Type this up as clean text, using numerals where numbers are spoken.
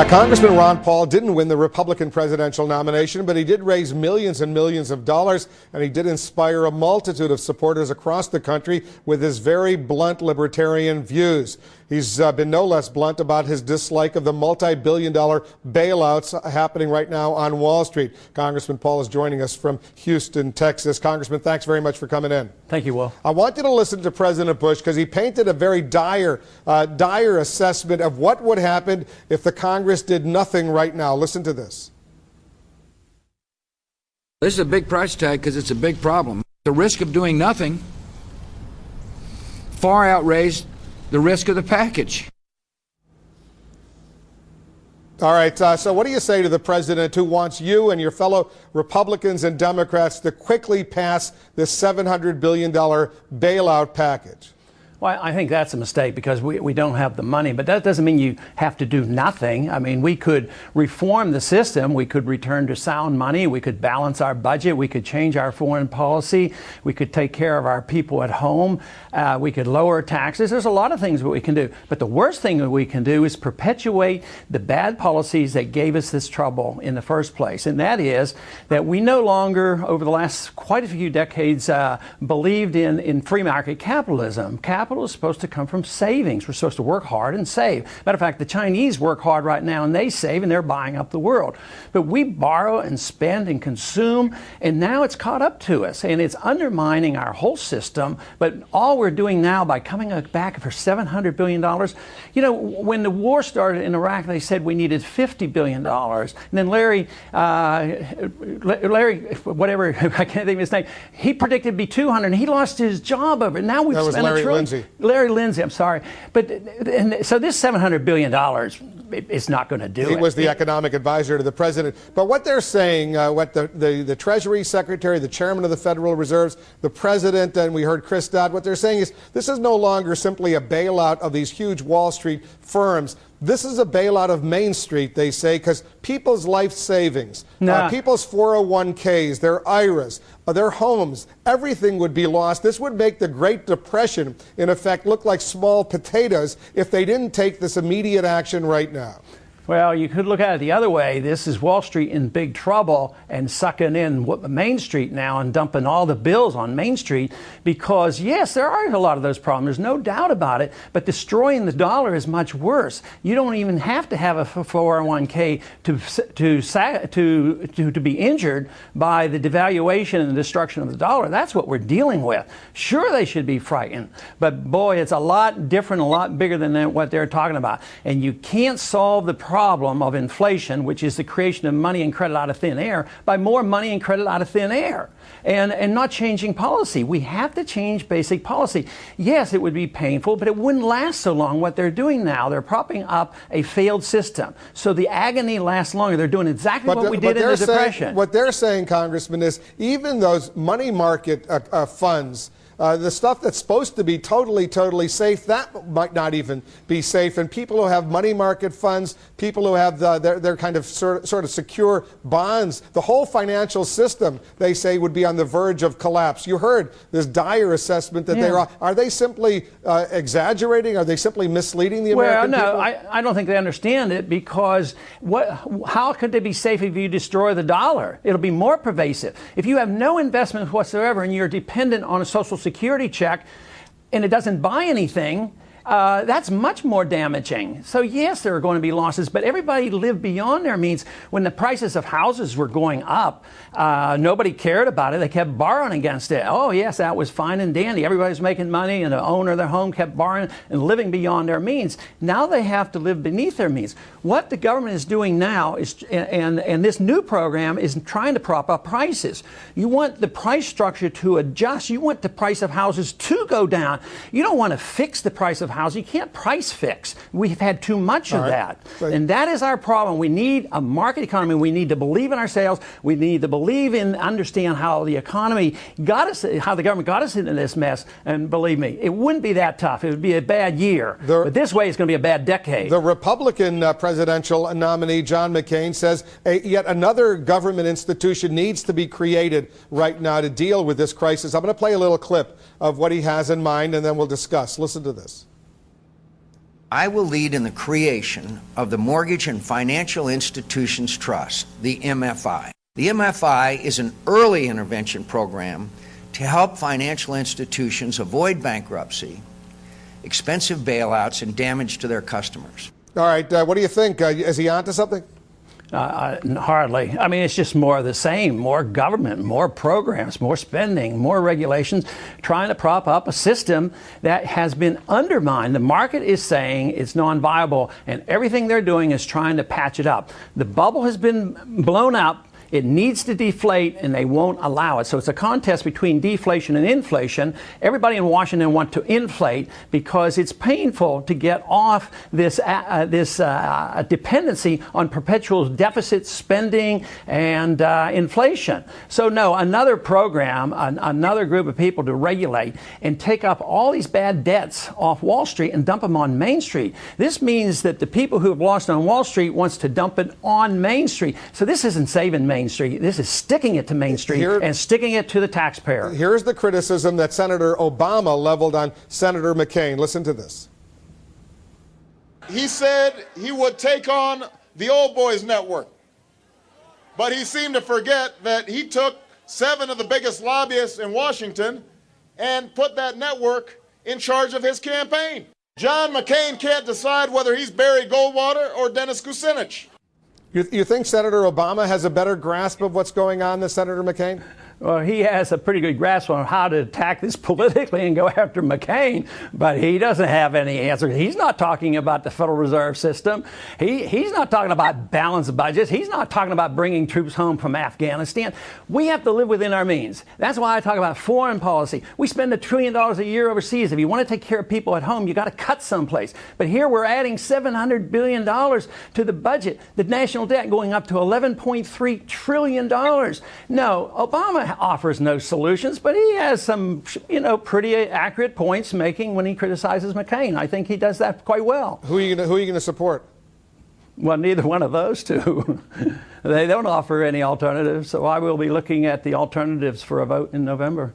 Congressman Ron Paul didn't win the Republican presidential nomination, but he did raise millions and millions of dollars, and he did inspire a multitude of supporters across the country with his very blunt libertarian views. He's been no less blunt about his dislike of the multi-billion-dollar bailouts happening right now on Wall Street. Congressman Paul is joining us from Houston, Texas. Congressman, thanks very much for coming in. Thank you, Will. I want you to listen to President Bush because he painted a very dire assessment of what would happen if the Congress did nothing right now. Listen to this. This is a big price tag because it's a big problem. The risk of doing nothing far outweighs the risk of the package. All right, so what do you say to the president who wants you and your fellow Republicans and Democrats to quickly pass this $700 billion bailout package? Well, I think that's a mistake because we don't have the money, but that doesn't mean you have to do nothing. I mean, we could reform the system. We could return to sound money. We could balance our budget. We could change our foreign policy. We could take care of our people at home. We could lower taxes. There's a lot of things that we can do. But the worst thing that we can do is perpetuate the bad policies that gave us this trouble in the first place. And that is that we no longer, over the last quite a few decades, believed in free market capitalism. Capital is supposed to come from savings. We're supposed to work hard and save. Matter of fact, the Chinese work hard right now and they save and they're buying up the world. But we borrow and spend and consume, and now it's caught up to us and it's undermining our whole system. But all we're doing now by coming back for $700 billion, you know, when the war started in Iraq, they said we needed $50 billion. And then Larry, whatever, I can't think of his name, he predicted it'd be 200 and he lost his job over it. Now we've spent Larry $1 trillion. Lindsay. Larry Lindsay, I'm sorry. But so this $700 billion, it's not going to do it. He was the economic advisor to the president. But what they're saying, what the Treasury Secretary, the chairman of the Federal Reserves, the president, and we heard Chris Dodd, what they're saying is this is no longer simply a bailout of these huge Wall Street firms. This is a bailout of Main Street, they say, because people's life savings, people's 401ks, their IRAs, their homes, everything would be lost. This would make the Great Depression, in effect, look like small potatoes if they didn't take this immediate action right now. Well, you could look at it the other way. This is Wall Street in big trouble and sucking in Main Street now and dumping all the bills on Main Street because, yes, there are a lot of those problems. There's no doubt about it. But destroying the dollar is much worse. You don't even have to have a 401k to be injured by the devaluation and the destruction of the dollar. That's what we're dealing with. Sure, they should be frightened. But, boy, it's a lot different, a lot bigger than what they're talking about. And you can't solve the problem of inflation, which is the creation of money and credit out of thin air, by more money and credit out of thin air and not changing policy. We have to change basic policy. Yes, it would be painful, but it wouldn't last so long. What they're doing now, they're propping up a failed system. So the agony lasts longer. They're doing exactly what we did in the Depression. What they're saying, Congressman, is even those money market funds, the stuff that's supposed to be totally safe, that might not even be safe. And people who have money market funds, people who have their kind of sort of secure bonds, the whole financial system, they say, would be on the verge of collapse. You heard this dire assessment that they're. Are they simply exaggerating? Are they simply misleading the American people? Well, no, I don't think they understand it because how could they be safe if you destroy the dollar? It'll be more pervasive. If you have no investment whatsoever and you're dependent on a Social Security check and it doesn't buy anything, that's much more damaging. So yes, there are going to be losses, but everybody lived beyond their means. When the prices of houses were going up, nobody cared about it. They kept borrowing against it. Oh yes, that was fine and dandy. Everybody was making money and the owner of their home kept borrowing and living beyond their means. Now they have to live beneath their means. What the government is doing now is, and this new program is trying to prop up prices. You want the price structure to adjust. You want the price of houses to go down. You don't want to fix the price of housing. You can't price fix. We've had too much of that. And that is our problem. We need a market economy. We need to believe in ourselves. We need to believe in, understand how the economy got us, how the government got us into this mess. And believe me, it wouldn't be that tough. It would be a bad year. But this way it's going to be a bad decade. The Republican presidential nominee, John McCain, says yet another government institution needs to be created right now to deal with this crisis. I'm going to play a little clip of what he has in mind, and then we'll discuss. Listen to this. I will lead in the creation of the Mortgage and Financial Institutions Trust, the MFI. The MFI is an early intervention program to help financial institutions avoid bankruptcy, expensive bailouts, and damage to their customers. All right, what do you think? Is he onto something? Hardly. I mean, it's just more of the same. More government, more programs, more spending, more regulations, trying to prop up a system that has been undermined. The market is saying it's non-viable, and everything they're doing is trying to patch it up. The bubble has been blown up. It needs to deflate, and they won't allow it. So it's a contest between deflation and inflation. Everybody in Washington wants to inflate because it's painful to get off this dependency on perpetual deficit spending and inflation. So no, another program, another group of people to regulate and take up all these bad debts off Wall Street and dump them on Main Street. This means that the people who have lost on Wall Street wants to dump it on Main Street. So this isn't saving Main Street. This is sticking it to Main Street and sticking it to the taxpayer. Here's the criticism that Senator Obama leveled on Senator McCain. Listen to this. He said he would take on the old boys network, but he seemed to forget that he took 7 of the biggest lobbyists in Washington and put that network in charge of his campaign. John McCain can't decide whether he's Barry Goldwater or Dennis Kucinich. You think Senator Obama has a better grasp of what's going on than Senator McCain? Well, he has a pretty good grasp on how to attack this politically and go after McCain, but he doesn't have any answers. He's not talking about the Federal Reserve System. He's not talking about balanced budgets. He's not talking about bringing troops home from Afghanistan. We have to live within our means. That's why I talk about foreign policy. We spend $1 trillion a year overseas. If you want to take care of people at home, you got to cut someplace. But here we're adding $700 billion to the budget, the national debt going up to $11.3 trillion. No, Obama offers no solutions, but he has some, pretty accurate points making when he criticizes McCain. I think he does that quite well. Who are you going to support? Well, neither one of those two. They don't offer any alternatives, so I will be looking at the alternatives for a vote in November.